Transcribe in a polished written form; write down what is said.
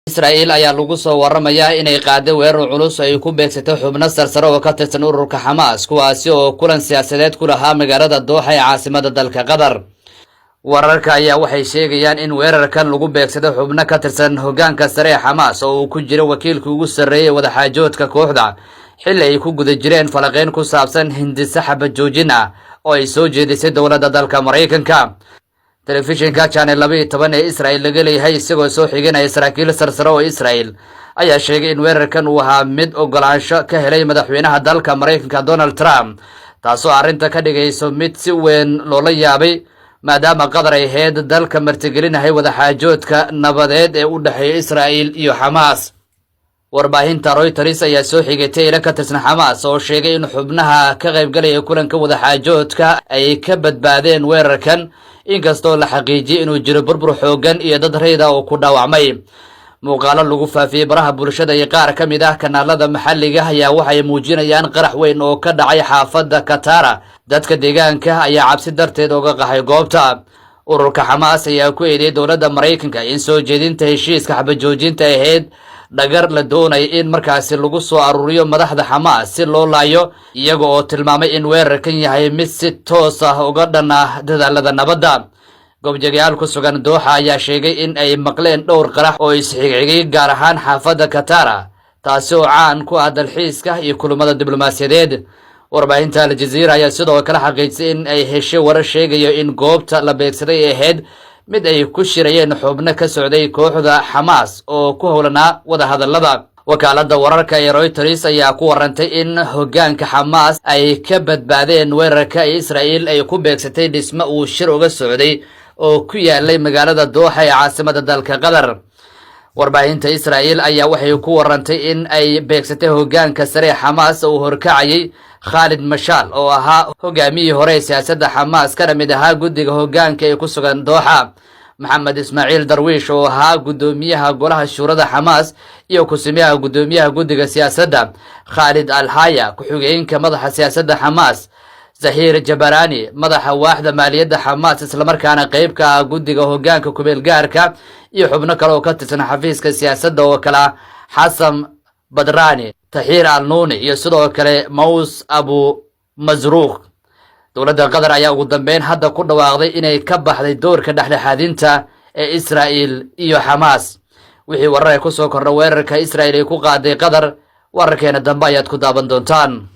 Israa'iil ayaa lagu soo waramayaa inay qaaday weerar culus ay ku beegsatay xubno sarsare oo ka tirsan ururka Xamaas kuwaasi oo kulan siyaasadeed ku lahaa magaalada Dooxa ee caasimadda dalka Qatar. Wararka ayaa waxay sheegayaan in weerarkan lagu beegsaday xubno ka tirsan hoggaanka sare ee Xamaas oo uu ku jiro wakiilka ugu sarreeyay wadaxaajoodka kooxda xilli ay ku guda jireen falaqeyn ku saabsan hindise xabad joojin ah oo ay soo jeedisay dowladda dalka Mareykanka. telefishinka channel 12 ee Israa'iil laga leeyahay isagoo soo xiganaya saraakiil sarsare oo Israa'iil ayaa sheegay in weerarkan uu ahaa mid ogolaansho ka helay madaxweynaha dalka Mareykanka Donald Trump taasoo arrinta ka dhigayso mid si weyn loola yaabay maadaama Qatar ay ahayd dalka martigelinahay wadaxaajoodka nabadeed ee u dhaxeeya Israa'iil iyo Xamaas. warbaahinta Reuters ayaa soo xigtay ila ka tirsan Xamaas oo sheegay in xubnaha ka qaybgalaya kulanka wadaxaajoodka ay ka badbaadeen weerarkan inkastoo la xaqiijiyay inuu jiro burbur xoogan iyo dad rayid ah oo ku dhaawacmay. muuqaalo lagu faafiyay baraha bulshada iyo qaar ka mid ah kanaalada maxalliga ayaa waxay muujinayaan qarax weyn oo ka dhacay xaafadda Katara. dadka deegaanka ayaa cabsi darteed uga qaxay goobta. ururka Xamaas ayaa ku eedeeyay dowladda Mareykanka in soo jeedinta heshiiska xabad joojinta ahayd dhagar la doonay in markaasi lagu soo aruriyo madaxda Xamaas si loo laayo, iyaga oo tilmaamay in weerarkan yahay mid si toos ah uga dhan ah dadaalada nabadda. goobjoogayaal ku sugan Dooxa ayaa sheegay in ay maqleen dhowr qarax oo isxigxigay gaar ahaan xaafadda Katara taasi oo caan ku ah dalxiiska iyo kulamada diblomaasiyadeed. warbaahinta Al Jazeera ayaa sidoo kale xaqiijisay in ay heshay warar sheegayo in goobta la beegsaday ay ahayd mid ay ku shirayeen xubno ka socday kooxda Xamaas oo ku howlanaa wada hadallada. wakaaladda wararka ee Reuters ayaa ku warantay in hoggaanka Xamaas ay ka badbaadeen weerarka Israa'iil ay ku beegsatay dhisme uu shir uga socday oo ku yaalay magaalada Dooxa ee caasimadda dalka Qatar. warbaahinta Israa'iil ayaa waxay ku warantay in ay beegsatay hoggaanka sare ee Xamaas oo horkacayay Khalid Mashal oo ahaa hoggaamiyihii hore ee siyaasadda Xamaas kana mid ahaa guddiga hoggaanka ee ku sugan Dooxa. Maxamed Ismaaciil Darwiish oo ahaa gudoomiyaha golaha shuurada Xamaas iyo ku-simiyaha gudoomiyaha guddiga siyaasadda. Khalid Al-Haya ku-xigeenka madaxa siyaasadda Xamaas. Zahir Jabarani madaxa waaxda maaliyadda Xamaas isla markaana qayb ka ah guddiga hoggaanka ku-meel gaarka iyo xubno kale oo ka tirsan xafiiska siyaasadda oo kala Xasan Badrani, Tahir Al-Nuni iyo sidoo kale Maus Abu Mazruuq. dowladda Qatar ayaa ugu dambeyn hadda ku dhawaaqday inay ka baxday doorka dhexdhexaadinta ee Israa'iil iyo Xamaas. wixii warar ay ku soo kordhay weerarka Israa'iil ay ku qaaday Qatar wararkeena dambe ayaad ku daaban doontaan.